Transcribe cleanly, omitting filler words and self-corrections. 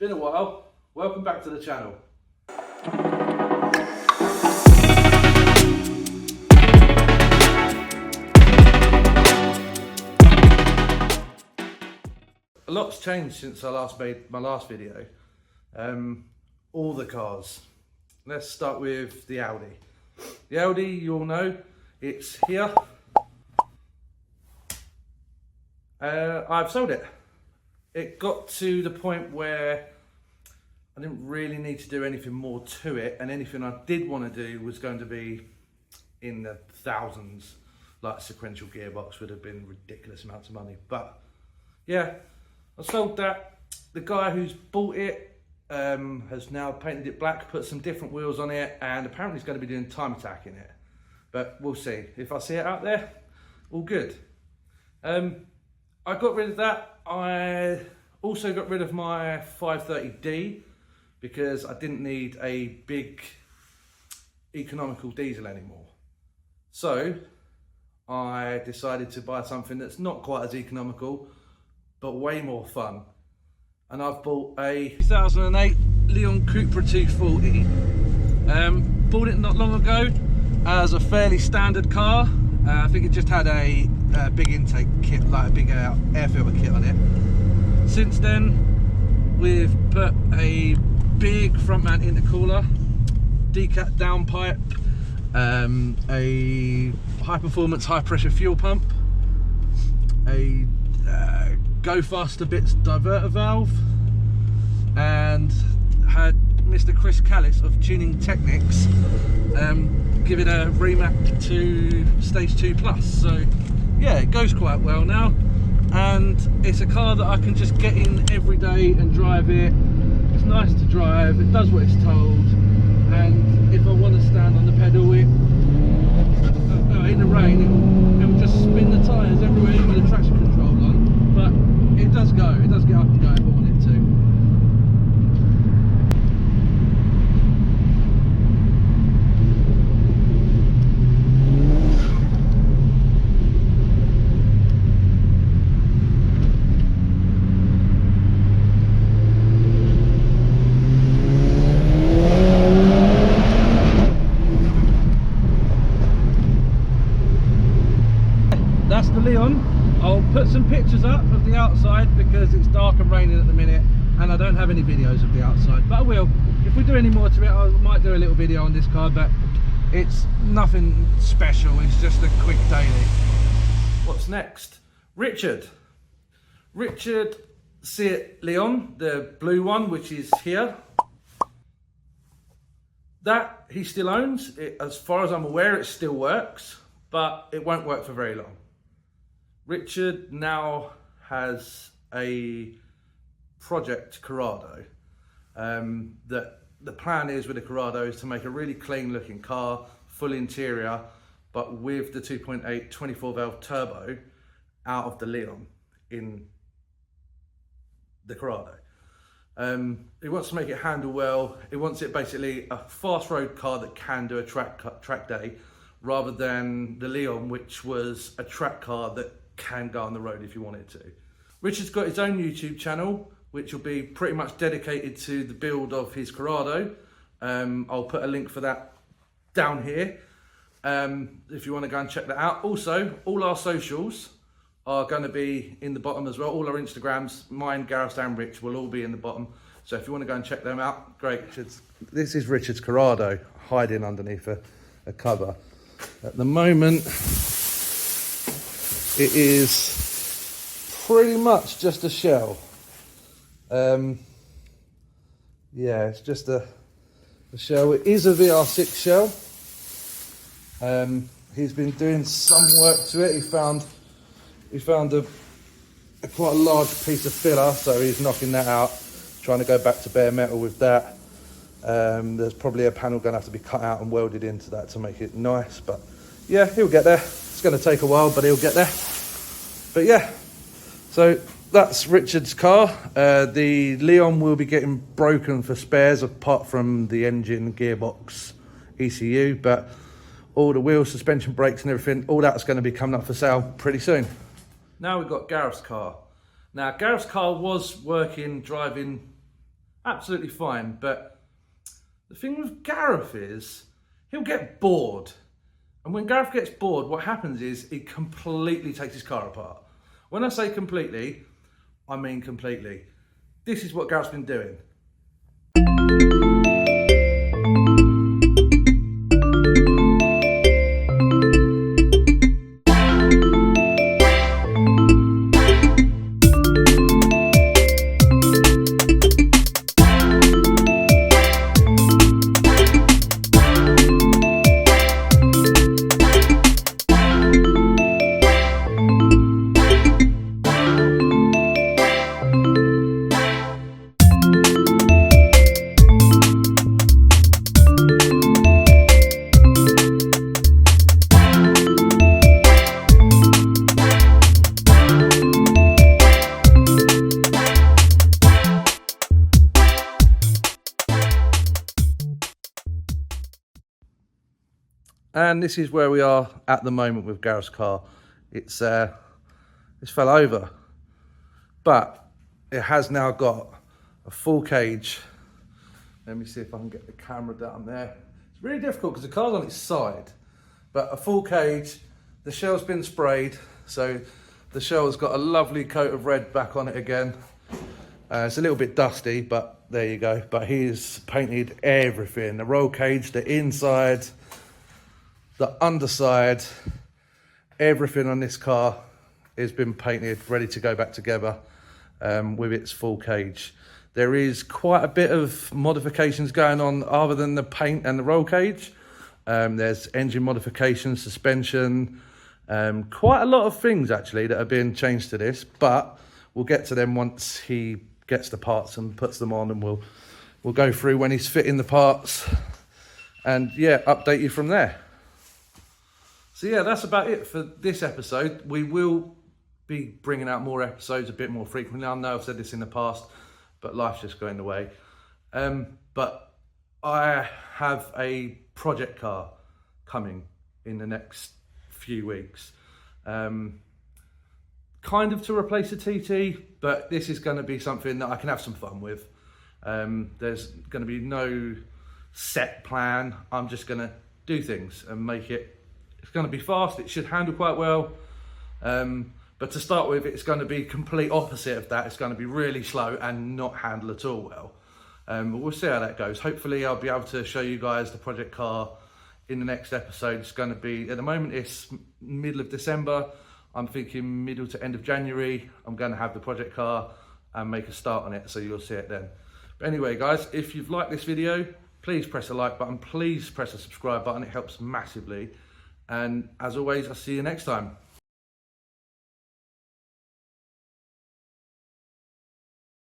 Been a while. Welcome back to the channel. A lot's changed since I last made my last video. All the cars. Let's start with the Audi. The Audi, you all know, it's here. I've sold it. It got to the point where I didn't really need to do anything more to it, and anything I did want to do was going to be in the thousands. Like a sequential gearbox would have been ridiculous amounts of money. But yeah, I sold that. The guy who's bought it has now painted it black, put some different wheels on it, and apparently he's going to be doing time attack in it. But we'll see. If I see it out there, all good. I got rid of that. I also got rid of my 530D because I didn't need a big economical diesel anymore. So I decided to buy something that's not quite as economical, but way more fun. And I've bought a 2008 Leon Cupra 240. Bought it not long ago as a fairly standard car. I think it just had a big intake kit, like a big air filter kit on it. Since then, we've put a big front mount intercooler, decat downpipe, a high performance high pressure fuel pump, a go faster bits diverter valve, and had Mr. Chris Callis of Tuning Technics give it a remap to stage 2 plus. So yeah, it goes quite well now, and it's a car that I can just get in every day and drive it. It's nice to drive, it does what it's told, and if I want to stand on the pedal, in the rain it will just spin the tyres everywhere with the traction control on. But it does go, it does get up and go if I want it to. That's the Leon. I'll put some pictures up of the outside because it's dark and raining at the minute and I don't have any videos of the outside, but I will. If we do any more to it, I might do a little video on this car, but it's nothing special, it's just a quick daily. What's next? Richard Seat Leon, the blue one, which is here. That he still owns. As far as I'm aware, it still works, but it won't work for very long. Richard now has a project Corrado. That the plan is with the Corrado is to make a really clean looking car, full interior, but with the 2.8 24 valve turbo out of the Leon in the Corrado. He wants to make it handle well. He wants it basically a fast road car that can do a track day, rather than the Leon, which was a track car that can go on the road if you want it to. Richard's got his own YouTube channel, which will be pretty much dedicated to the build of his Corrado. I'll put a link for that down here if you want to go and check that out. Also, all our socials are going to be in the bottom as well. All our Instagrams, mine, Gareth and Rich, will all be in the bottom. So if you want to go and check them out, great. This is Richard's Corrado hiding underneath a cover. At the moment, it is pretty much just a shell. Yeah, it's just a shell. It is a VR6 shell. He's been doing some work to it. He found a quite a large piece of filler, so he's knocking that out, trying to go back to bare metal with that. There's probably a panel going to have to be cut out and welded into that to make it nice, but yeah, he'll get there. It's going to take a while, but he'll get there. But yeah, so that's Richard's car. The Leon will be getting broken for spares apart from the engine, gearbox, ECU, but all the wheels, suspension, brakes and everything, all that's going to be coming up for sale pretty soon. Now we've got Gareth's car. Now Gareth's car was working, driving absolutely fine. But the thing with Gareth is he'll get bored. And when Gareth gets bored, what happens is he completely takes his car apart. When I say completely, I mean completely. This is what Gareth's been doing. And this is where we are at the moment with Gareth's car. It's fell over, but it has now got a full cage. Let me see if I can get the camera down there. It's really difficult because the car's on its side, but a full cage. The shell's been sprayed, so the shell's got a lovely coat of red back on it again. It's a little bit dusty, but there you go. But he's painted everything: the roll cage, the inside, the underside, everything on this car has been painted, ready to go back together with its full cage. There is quite a bit of modifications going on other than the paint and the roll cage. There's engine modifications, suspension, quite a lot of things actually that are being changed to this, but we'll get to them once he gets the parts and puts them on, and we'll go through when he's fitting the parts and yeah, update you from there. So yeah, that's about it for this episode. We will be bringing out more episodes a bit more frequently. I know I've said this in the past, but life's just going away. But I have a project car coming in the next few weeks. Kind of to replace a TT, but this is going to be something that I can have some fun with. There's going to be no set plan. I'm just going to do things and make it. It's going to be fast, it should handle quite well, but to start with, it's going to be complete opposite of that. It's going to be really slow and not handle at all well, but we'll see how that goes. Hopefully I'll be able to show you guys the project car in the next episode. It's going to be, at the moment it's middle of December, I'm thinking middle to end of January, I'm going to have the project car and make a start on it, so you'll see it then. But anyway guys, if you've liked this video, please press the like button, please press the subscribe button, it helps massively. And as always, I'll see you next time.